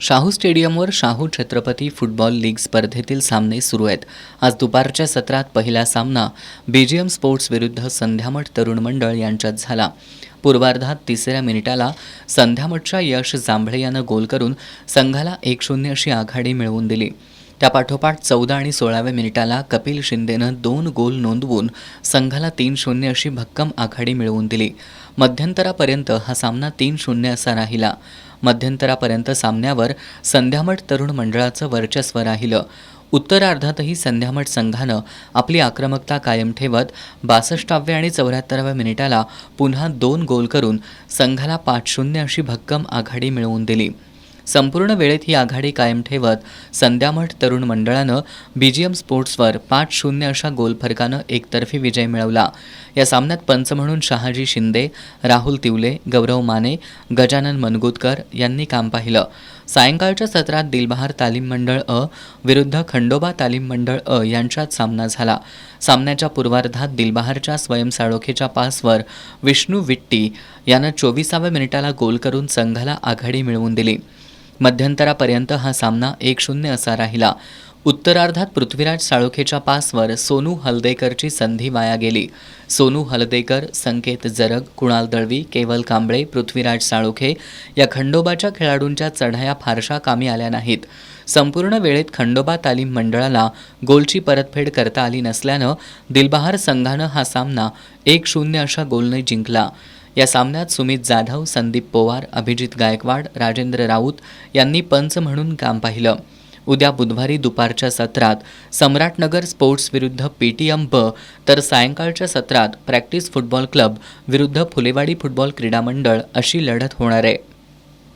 शाहू स्टेडियमवर Shahu Chhatrapati football league स्पर्धेतील सामने सुरू आहेत. आज दुपारच्या सत्रात पहिला सामना बीजीएम स्पोर्ट्स विरुद्ध संध्यामठ तरुण मंडळ यांच्यात झाला. पूर्वार्धात 3ऱ्या मिनिटाला संध्यामठच्या यश जांभळे यानं गोल करून संघाला 1-0 अशी आघाडी मिळवून दिली. त्यापाठोपाठ 14 आणि 16व्या मिनिटाला कपिल शिंदेनं 2 गोल नोंदवून संघाला 3-0 अशी भक्कम आघाडी मिळवून दिली. मध्यंतरापर्यंत हा सामना 3-0 असा राहिला. मध्यंतरापर्यंत सामन्यावर संध्यामठ तरुण मंडळाचं वर्चस्व राहिलं. उत्तरार्धातही संध्यामठ संघानं आपली आक्रमकता कायम ठेवत 62व्या आणि 74व्या मिनिटाला पुन्हा 2 गोल करून संघाला 5-0 अशी भक्कम आघाडी मिळवून दिली. संपूर्ण वेळेत ही आघाडी कायम ठेवत संध्यामठ तरुण मंडळानं बीजीएम स्पोर्ट्सवर 5-0 अशा गोलफरकानं एकतर्फी विजय मिळवला. या सामन्यात पंच म्हणून शहाजी शिंदे, राहुल तिवले, गौरव माने, गजानन मनगुतकर यांनी काम पाहिलं. सायंकाळच्या सत्रात दिलबहार तालीम मंडळ अ विरुद्ध खंडोबा तालीम मंडळ अ यांच्यात सामना झाला. सामन्याच्या पूर्वार्धात दिलबहारच्या स्वयं साळोखेच्या पासवर विष्णू विट्टी यानं 24व्या मिनिटाला गोल करून संघाला आघाडी मिळवून दिली. मध्यंतरापर्यंत हा सामना 1-0 असा राहिला. उत्तरार्धात पृथ्वीराज साळोखेच्या पासवर सोनू हलदेकरची संधी वाया गेली. सोनू हलदेकर, संकेत जरग, कुणाल दळवी, केवल कांबळे, पृथ्वीराज साळोखे या खंडोबाच्या खेळाडूंच्या चढाया फारशा कामी आल्या नाहीत. संपूर्ण वेळेत खंडोबा तालीम मंडळाला गोलची परतफेड करता आली नसल्यानं दिलबहार संघानं हा सामना 1-0 अशा गोलने जिंकला. या सामन्यात सुमित जाधव, संदीप पोवार, अभिजित गायकवाड, राजेंद्र राऊत यांनी पंच म्हणून काम पाहिलं. उद्या बुधवारी दुपारच्या सत्रात सम्राटनगर स्पोर्ट्स विरुद्ध पीटीएम ब तर सायंकाळच्या सत्रात प्रॅक्टिस फुटबॉल क्लब विरुद्ध फुलेवाडी फुटबॉल क्रीडा मंडळ अशी लढत होणार आहे.